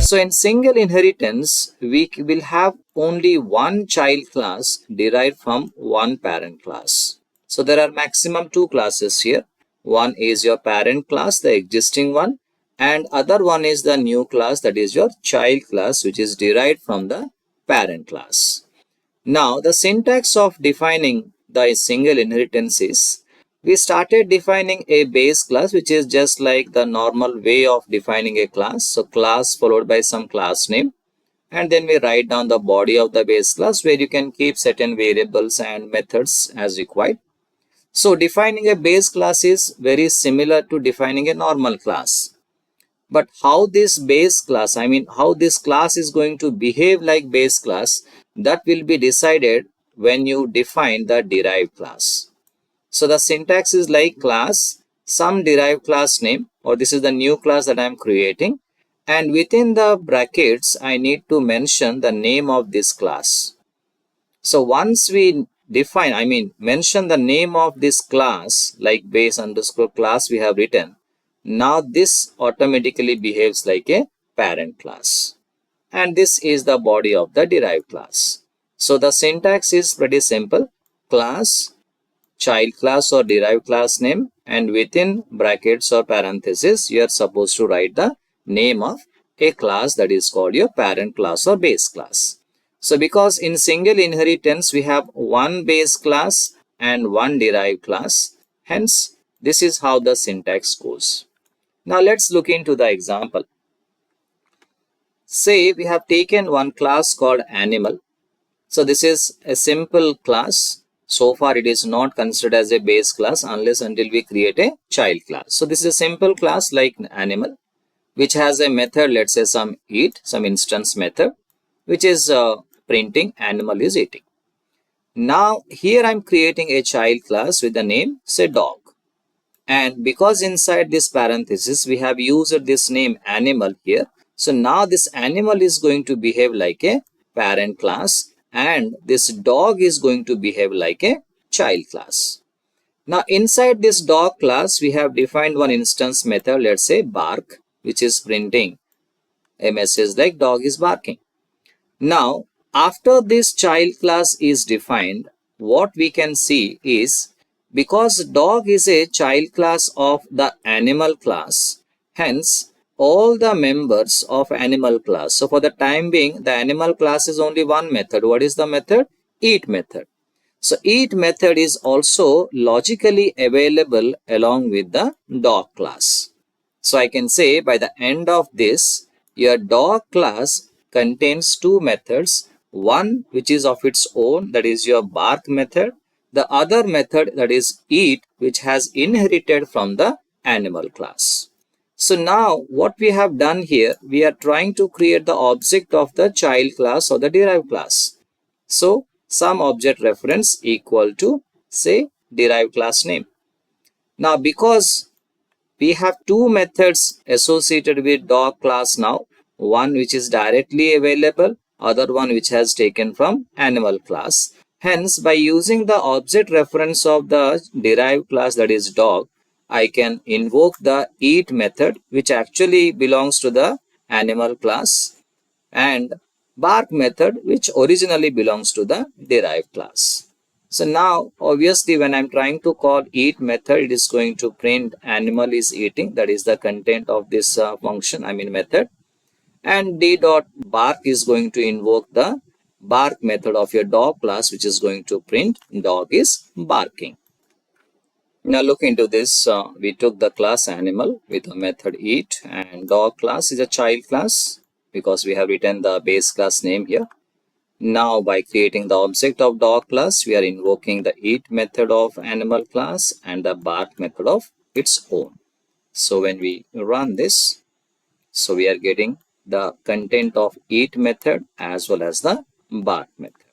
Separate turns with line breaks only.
So in single inheritance, we will have only one child class derived from one parent class. So there are maximum two classes here. One is your parent class, the existing one, and other one is the new class, that is your child class, which is derived from the parent class. Now the syntax of defining the single inheritance is, we started defining a base class, which is just like the normal way of defining a class. So class followed by some class name, and then we write down the body of the base class where you can keep certain variables and methods as required. So defining a base class is very similar to defining a normal class. But how this base class, how this class is going to behave like base class, that will be decided when you define the derived class. So the syntax is like class, some derived class name, or this is the new class that I am creating. And within the brackets, I need to mention the name of this class. So once we mention the name of this class, like base underscore class we have written, now this automatically behaves like a parent class. And this is the body of the derived class. So the syntax is pretty simple. Class, child class or derived class name, and within brackets or parentheses, you are supposed to write the name of a class that is called your parent class or base class. So because in single inheritance, we have one base class and one derived class. Hence, this is how the syntax goes. Now let's look into the example. Say we have taken one class called animal. So this is a simple class. So far it is not considered as a base class unless until we create a child class. So this is a simple class like animal, which has a method, let's say some eat, some instance method, which is printing animal is eating. Now here I'm creating a child class with the name say dog. And because inside this parenthesis we have used this name animal here. So now this animal is going to behave like a parent class, and this dog is going to behave like a child class. Now inside this dog class, we have defined one instance method, let's say bark, which is printing a message like dog is barking. Now after this child class is defined, what we can see is, because dog is a child class of the animal class, hence all the members of animal class. So for the time being, the animal class is only one method. What is the method? Eat method. So eat method is also logically available along with the dog class. So I can say by the end of this, your dog class contains two methods. One which is of its own, that is your bark method. The other method, that is eat, which has inherited from the animal class. So now what we have done here, we are trying to create the object of the child class or the derived class. So some object reference equal to say derived class name. Now because we have two methods associated with dog class now, one which is directly available, other one which has taken from animal class. Hence, by using the object reference of the derived class, that is dog, I can invoke the eat method, which actually belongs to the animal class, and bark method, which originally belongs to the derived class. So now obviously when I'm trying to call eat method, it is going to print animal is eating, that is the content of this function, method. And d dot bark is going to invoke the bark method of your dog class, which is going to print dog is barking. Now look into this. We took the class animal with the method eat, and dog class is a child class because we have written the base class name here. Now by creating the object of dog class, we are invoking the eat method of animal class and the bark method of its own. So when we run this, so we are getting the content of eat method as well as the bark method.